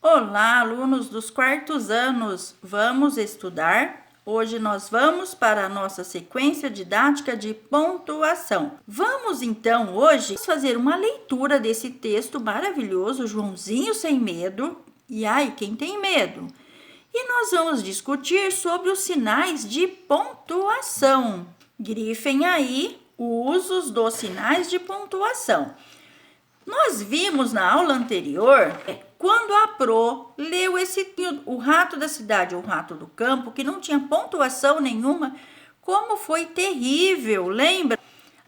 Olá, alunos dos quartos anos! Vamos estudar? Hoje nós vamos para a nossa sequência didática de pontuação. Vamos então hoje fazer uma leitura desse texto maravilhoso, Joãozinho Sem Medo. E ai, quem tem medo? E nós vamos discutir sobre os sinais de pontuação. Grifem aí usos dos sinais de pontuação. Nós vimos na aula anterior, quando a Pro leu o Rato da Cidade, o Rato do Campo, que não tinha pontuação nenhuma, como foi terrível, lembra?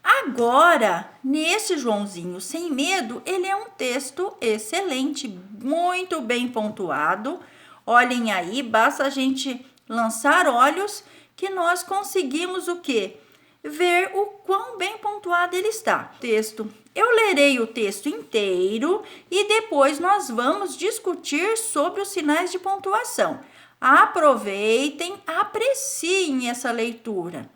Agora, nesse Joãozinho Sem Medo, ele é um texto excelente, muito bem pontuado. Olhem aí, basta a gente lançar olhos que nós conseguimos o quê? Ver o quão bem pontuado ele está. Eu lerei o texto inteiro e depois nós vamos discutir sobre os sinais de pontuação. Aproveitem, apreciem essa leitura.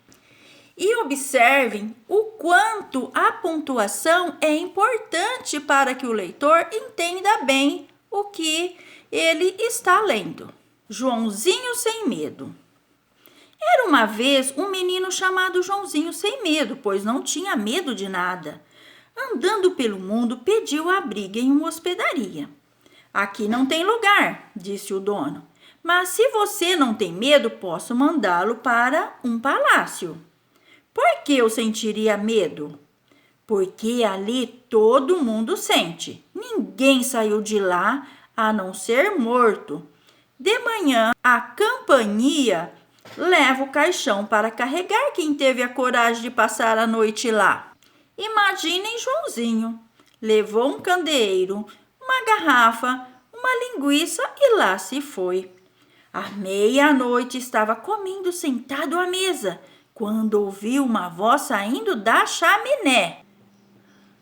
E observem o quanto a pontuação é importante para que o leitor entenda bem o que ele está lendo. Joãozinho Sem Medo. Era uma vez um menino chamado Joãozinho Sem Medo, pois não tinha medo de nada. Andando pelo mundo, pediu abrigo em uma hospedaria. Aqui não tem lugar, disse o dono, mas se você não tem medo, posso mandá-lo para um palácio. Por que eu sentiria medo? Porque ali todo mundo sente. Ninguém saiu de lá a não ser morto. De manhã, a campainha leva o caixão para carregar quem teve a coragem de passar a noite lá. Imaginem Joãozinho. Levou um candeeiro, uma garrafa, uma linguiça e lá se foi. À meia-noite estava comendo sentado à mesa, quando ouviu uma voz saindo da chaminé.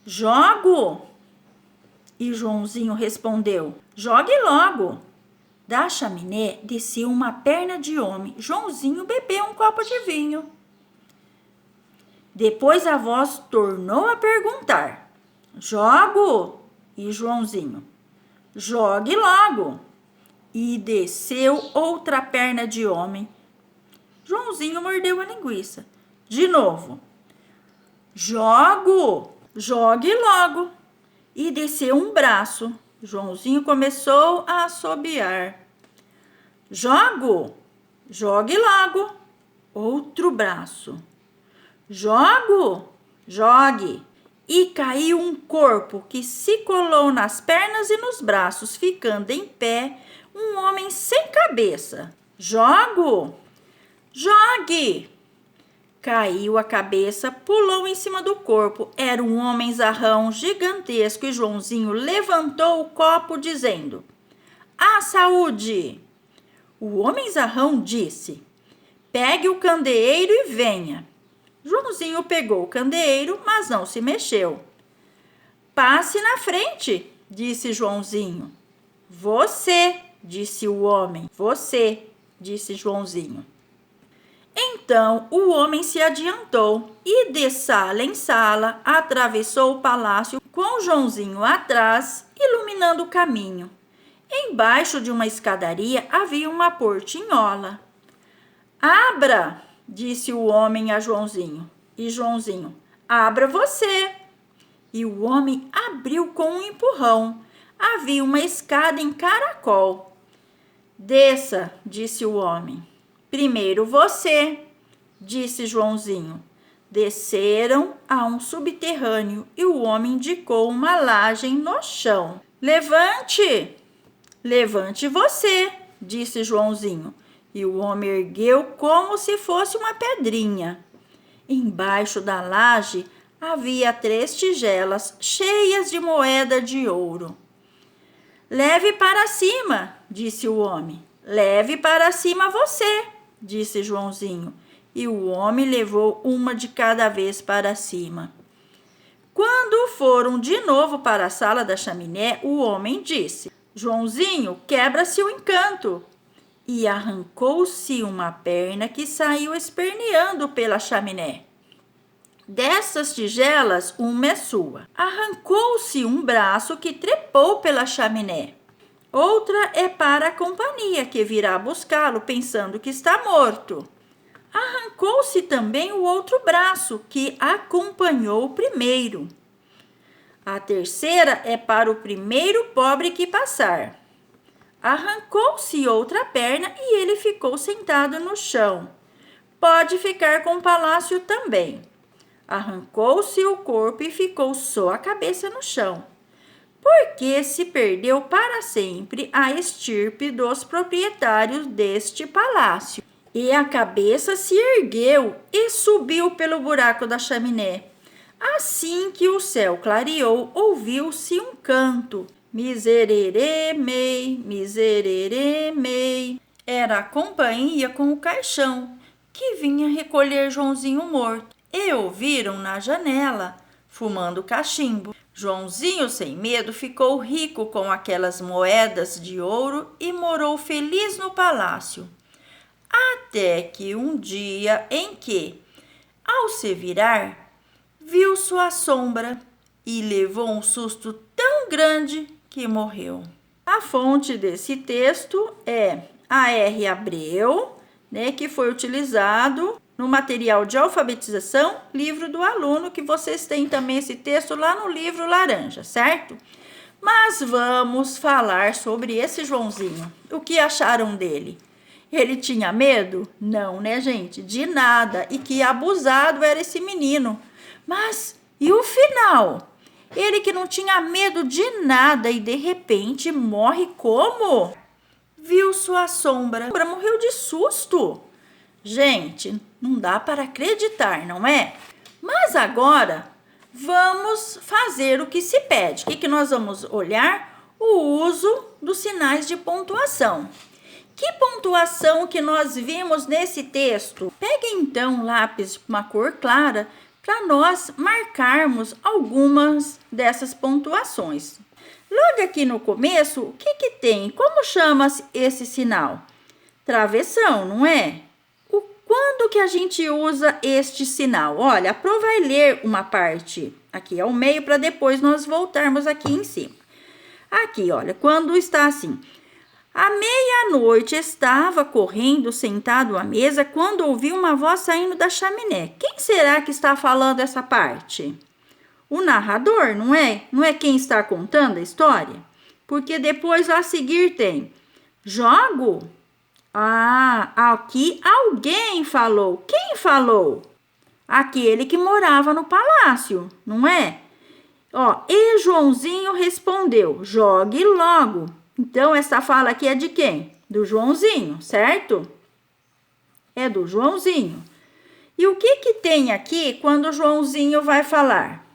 Jogo! E Joãozinho respondeu, jogue logo. Da chaminé desceu uma perna de homem. Joãozinho bebeu um copo de vinho. Depois a voz tornou a perguntar. Jogo! E Joãozinho, jogue logo. E desceu outra perna de homem. Joãozinho mordeu a linguiça. De novo. Jogo! Jogue logo. E desceu um braço. Joãozinho começou a assobiar. Jogo! Jogue logo. Outro braço. Jogo! Jogue! E caiu um corpo que se colou nas pernas e nos braços, ficando em pé, um homem sem cabeça. Jogo! Jogue! Caiu a cabeça, pulou em cima do corpo. Era um homem zarrão gigantesco e Joãozinho levantou o copo dizendo, à saúde! O homem zarrão disse, pegue o candeeiro e venha. Joãozinho pegou o candeeiro, mas não se mexeu. Passe na frente, disse Joãozinho. Você, disse o homem. Você, disse Joãozinho. Então o homem se adiantou e de sala em sala atravessou o palácio com Joãozinho atrás, iluminando o caminho. Embaixo de uma escadaria havia uma portinhola. Abra, disse o homem a Joãozinho. E Joãozinho, abra você. E o homem abriu com um empurrão. Havia uma escada em caracol. Desça, disse o homem. Primeiro você, disse Joãozinho. Desceram a um subterrâneo e o homem indicou uma laje no chão. Levante! Levante você, disse Joãozinho. E o homem ergueu como se fosse uma pedrinha. Embaixo da laje havia 3 tigelas cheias de moeda de ouro. Leve para cima, disse o homem. Leve para cima você, disse Joãozinho. E o homem levou uma de cada vez para cima. Quando foram de novo para a sala da chaminé, o homem disse, Joãozinho, quebra-se o encanto. E arrancou-se uma perna que saiu esperneando pela chaminé. Dessas tigelas, uma é sua. Arrancou-se um braço que trepou pela chaminé. Outra é para a companhia, que virá buscá-lo pensando que está morto. Arrancou-se também o outro braço, que acompanhou o primeiro. A terceira é para o primeiro pobre que passar. Arrancou-se outra perna e ele ficou sentado no chão. Pode ficar com o palácio também. Arrancou-se o corpo e ficou só a cabeça no chão, porque se perdeu para sempre a estirpe dos proprietários deste palácio. E a cabeça se ergueu e subiu pelo buraco da chaminé. Assim que o céu clareou, ouviu-se um canto. Miserere mei, miserere mei. Era a companhia com o caixão, que vinha recolher Joãozinho morto. E ouviram na janela, fumando cachimbo. Joãozinho, sem medo, ficou rico com aquelas moedas de ouro e morou feliz no palácio. Até que um dia em que, ao se virar, viu sua sombra e levou um susto tão grande que morreu. A fonte desse texto é A.R. Abreu, que foi utilizado no material de alfabetização, livro do aluno, que vocês têm também esse texto lá no livro laranja, certo? Mas vamos falar sobre esse Joãozinho. O que acharam dele? Ele tinha medo? Não, né, gente? De nada. E que abusado era esse menino. Mas e o final? Ele que não tinha medo de nada e de repente morre como? Viu sua sombra. Morreu de susto. Gente, não dá para acreditar, não é? Mas agora vamos fazer o que se pede. O que nós vamos olhar? O uso dos sinais de pontuação. Que pontuação que nós vimos nesse texto? Pegue então um lápis com uma cor clara para nós marcarmos algumas dessas pontuações. Logo aqui no começo, o que tem? Como chama-se esse sinal? Travessão, não é? Quando que a gente usa este sinal? Olha, a Pro vai ler uma parte aqui ao meio para depois nós voltarmos aqui em cima. Aqui, olha, quando está assim. À meia-noite estava correndo sentado à mesa quando ouviu uma voz saindo da chaminé. Quem será que está falando essa parte? O narrador, não é? Não é quem está contando a história? Porque depois a seguir tem jogo. Ah, aqui alguém falou. Quem falou? Aquele que morava no palácio, não é? E Joãozinho respondeu, jogue logo. Então, essa fala aqui é de quem? Do Joãozinho, certo? É do Joãozinho. E o que tem aqui quando o Joãozinho vai falar?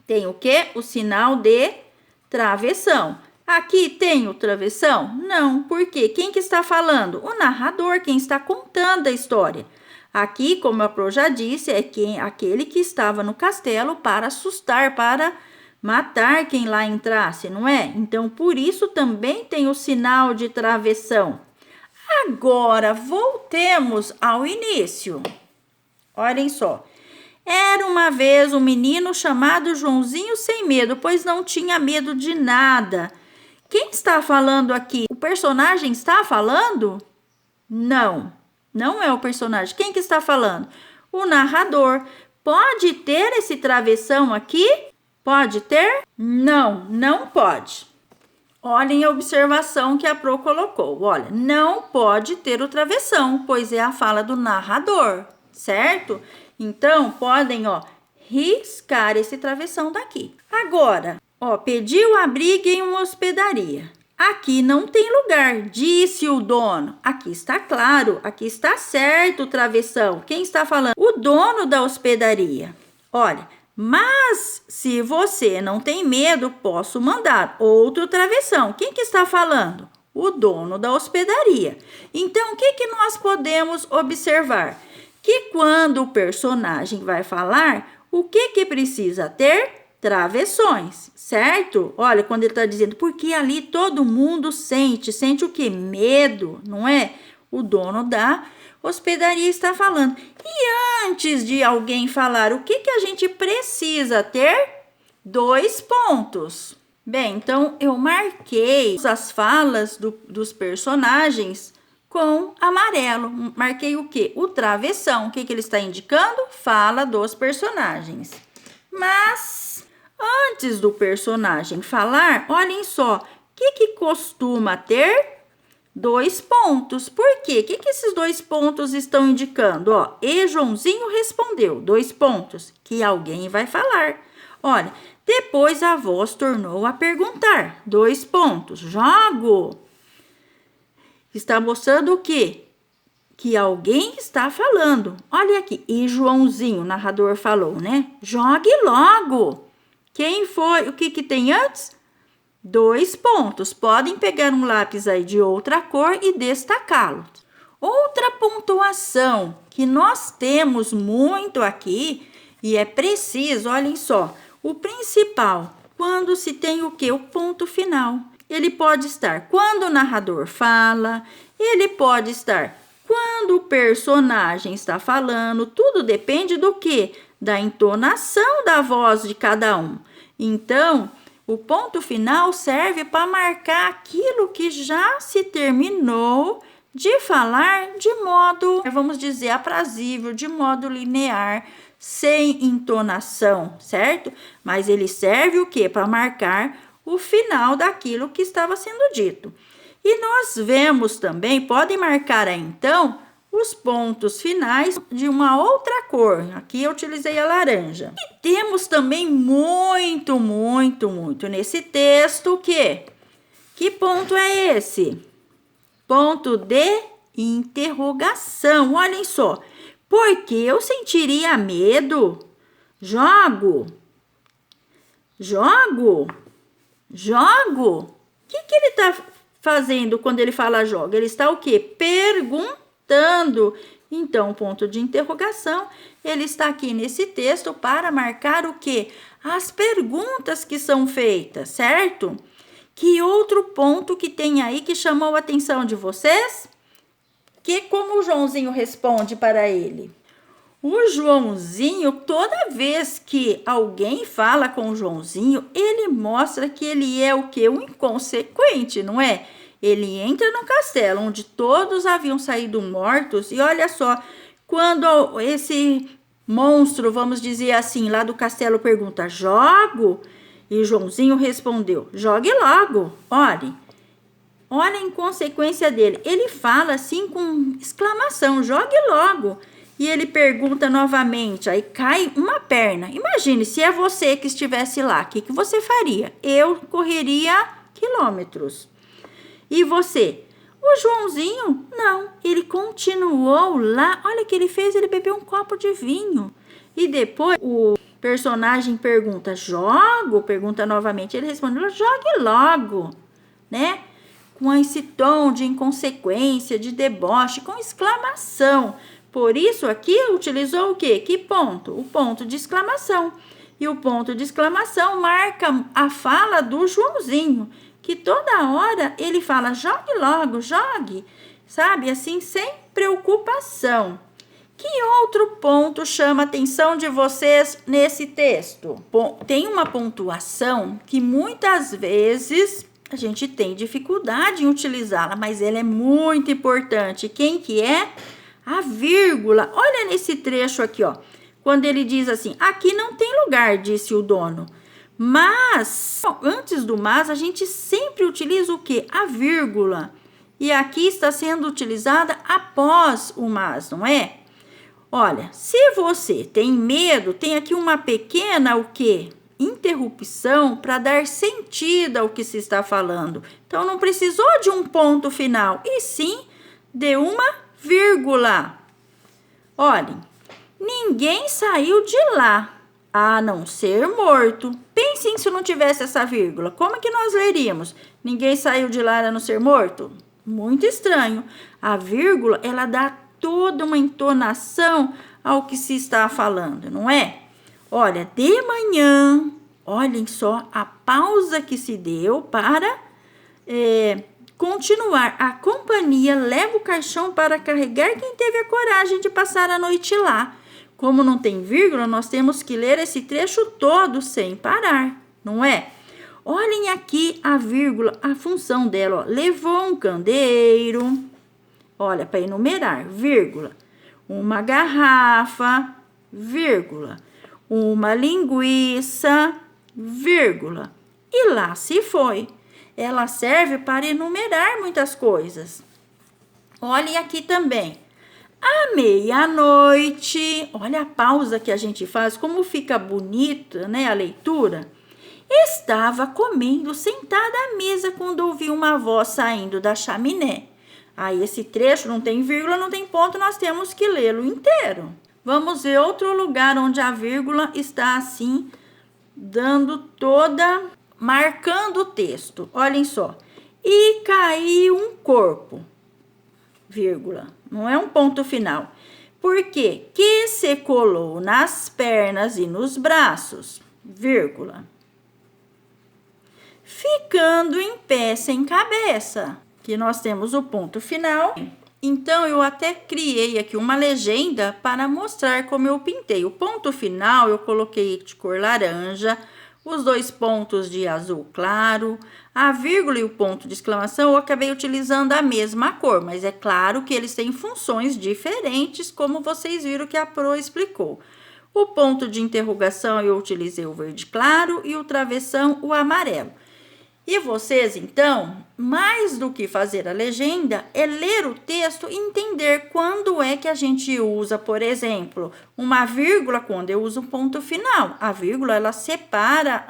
Tem o quê? O sinal de travessão. Aqui tem o travessão? Não, por quê? Quem que está falando? O narrador, quem está contando a história. Aqui, como a Pro já disse, é aquele que estava no castelo para assustar, para matar quem lá entrasse, não é? Então, por isso também tem o sinal de travessão. Agora, voltemos ao início. Olhem só. Era uma vez um menino chamado Joãozinho sem medo, pois não tinha medo de nada. Quem está falando aqui? O personagem está falando? Não, não é o personagem. Quem que está falando? O narrador. Pode ter esse travessão aqui? Pode ter? Não, não pode. Olhem a observação que a Pro colocou. Olha, não pode ter o travessão, pois é a fala do narrador, certo? Então, podem, riscar esse travessão daqui. Agora, pediu abrigo em uma hospedaria. Aqui não tem lugar, disse o dono. Aqui está claro, aqui está certo o travessão. Quem está falando? O dono da hospedaria. Olha, mas se você não tem medo, posso mandar outro travessão. Quem que está falando? O dono da hospedaria. Então, o que nós podemos observar? Que quando o personagem vai falar, o que precisa ter? Travessões, certo? Olha, quando ele está dizendo, porque ali todo mundo sente o quê? Medo, não é? O dono da hospedaria está falando. E antes de alguém falar, o que a gente precisa ter? 2 pontos. Bem, então eu marquei as falas dos personagens com amarelo. Marquei o quê? O travessão. O que ele está indicando? Fala dos personagens. Mas, antes do personagem falar, olhem só, o que costuma ter? 2 pontos. Por quê? O que esses 2 pontos estão indicando? Ó, e Joãozinho respondeu, 2 pontos, que alguém vai falar. Olha, depois a voz tornou a perguntar, 2 pontos, jogo. Está mostrando o quê? Que alguém está falando. Olha aqui, e Joãozinho, o narrador falou, né? Jogue logo. Quem foi? O que tem antes? 2 pontos. Podem pegar um lápis aí de outra cor e destacá-lo. Outra pontuação que nós temos muito aqui e é preciso, olhem só, o principal, quando se tem o quê? O ponto final. Ele pode estar quando o narrador fala, ele pode estar quando o personagem está falando, tudo depende do quê? Da entonação da voz de cada um. Então, o ponto final serve para marcar aquilo que já se terminou de falar de modo, vamos dizer, aprazível, de modo linear, sem entonação, certo? Mas ele serve o quê? Para marcar o final daquilo que estava sendo dito. E nós vemos também, podem marcar aí então, os pontos finais de uma outra cor. Aqui eu utilizei a laranja. E temos também muito nesse texto o quê? Que ponto é esse? Ponto de interrogação. Olhem só. Por que eu sentiria medo? Jogo. Jogo. Jogo. O que ele está fazendo quando ele fala joga? Ele está o quê? Perguntando. Então, o ponto de interrogação, ele está aqui nesse texto para marcar o quê? As perguntas que são feitas, certo? Que outro ponto que tem aí que chamou a atenção de vocês? Que como o Joãozinho responde para ele? O Joãozinho, toda vez que alguém fala com o Joãozinho, ele mostra que ele é o quê? Um inconsequente, não é? Ele entra no castelo, onde todos haviam saído mortos, e olha só, quando esse monstro, vamos dizer assim, lá do castelo pergunta, jogo? E o Joãozinho respondeu, jogue logo, olhe. Olha a inconsequência dele. Ele fala assim com exclamação, jogue logo. E ele pergunta novamente, aí cai uma perna. Imagine, se é você que estivesse lá, o que você faria? Eu correria quilômetros. E você? O Joãozinho, não, ele continuou lá. Olha o que ele fez, ele bebeu um copo de vinho. E depois o personagem pergunta, jogo? Pergunta novamente. Ele respondeu, jogue logo, né? Com esse tom de inconsequência, de deboche, com exclamação. Por isso, aqui utilizou o quê? Que ponto? O ponto de exclamação. E o ponto de exclamação marca a fala do Joãozinho, que toda hora ele fala, jogue logo, jogue, sabe? Assim, sem preocupação. Que outro ponto chama a atenção de vocês nesse texto? Bom, tem uma pontuação que muitas vezes a gente tem dificuldade em utilizá-la, mas ela é muito importante. Quem que é? A vírgula. Olha nesse trecho aqui, ó. Quando ele diz assim, aqui não tem lugar, disse o dono. Mas, antes do mas, a gente sempre utiliza o quê? A vírgula. E aqui está sendo utilizada após o mas, não é? Olha, se você tem medo, tem aqui uma pequena, o quê? Interrupção para dar sentido ao que se está falando. Então, não precisou de um ponto final, e sim de uma vírgula. Olhem, ninguém saiu de lá, a não ser morto. Pensem se não tivesse essa vírgula. Como é que nós leríamos? Ninguém saiu de lá, a não ser morto? Muito estranho. A vírgula, ela dá toda uma entonação ao que se está falando, não é? Olha, de manhã, olhem só a pausa que se deu para continuar. A companhia leva o caixão para carregar quem teve a coragem de passar a noite lá. Como não tem vírgula, nós temos que ler esse trecho todo sem parar, não é? Olhem aqui a vírgula, a função dela, ó. Levou um candeeiro, olha, para enumerar, vírgula. Uma garrafa, vírgula. Uma linguiça, vírgula. E lá se foi. Ela serve para enumerar muitas coisas. Olhem aqui também. À meia-noite, olha a pausa que a gente faz, como fica bonita, né, a leitura. Estava comendo sentada à mesa quando ouvi uma voz saindo da chaminé. Aí esse trecho não tem vírgula, não tem ponto, nós temos que lê-lo inteiro. Vamos ver outro lugar onde a vírgula está assim, marcando o texto. Olhem só. E caiu um corpo, vírgula. Não é um ponto final. Por quê? Que se colou nas pernas e nos braços, vírgula. Ficando em pé sem cabeça, que nós temos o ponto final. Então, eu até criei aqui uma legenda para mostrar como eu pintei. O ponto final eu coloquei de cor laranja, os 2 pontos de azul claro, a vírgula e o ponto de exclamação eu acabei utilizando a mesma cor, mas é claro que eles têm funções diferentes, como vocês viram que a Pro explicou. O ponto de interrogação eu utilizei o verde claro e o travessão o amarelo. E vocês, então, mais do que fazer a legenda, é ler o texto e entender quando é que a gente usa, por exemplo, uma vírgula quando eu uso um ponto final. A vírgula, ela separa,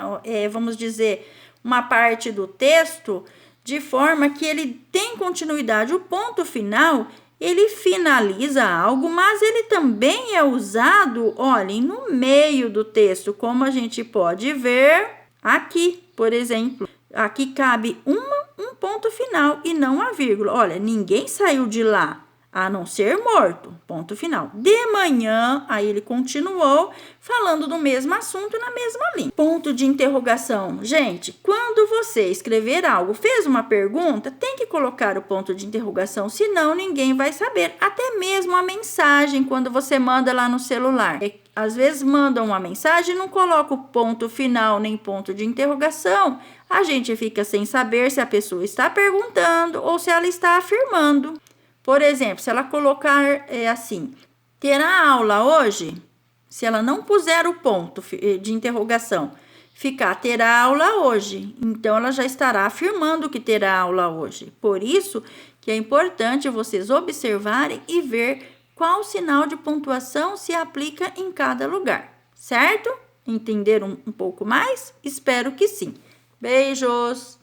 vamos dizer, uma parte do texto de forma que ele tem continuidade. O ponto final, ele finaliza algo, mas ele também é usado, olhem, no meio do texto, como a gente pode ver aqui, por exemplo. Aqui cabe um ponto final e não a vírgula. Olha, ninguém saiu de lá, a não ser morto. Ponto final. De manhã, aí ele continuou falando do mesmo assunto na mesma linha. Ponto de interrogação. Gente, quando você escrever algo, fez uma pergunta, tem que colocar o ponto de interrogação, senão ninguém vai saber. Até mesmo a mensagem, quando você manda lá no celular. Às vezes mandam uma mensagem e não coloca o ponto final nem ponto de interrogação. A gente fica sem saber se a pessoa está perguntando ou se ela está afirmando. Por exemplo, se ela colocar assim, terá aula hoje? Se ela não puser o ponto de interrogação, ficar terá aula hoje. Então, ela já estará afirmando que terá aula hoje. Por isso que é importante vocês observarem e ver qual sinal de pontuação se aplica em cada lugar, certo? Entenderam um pouco mais? Espero que sim. Beijos!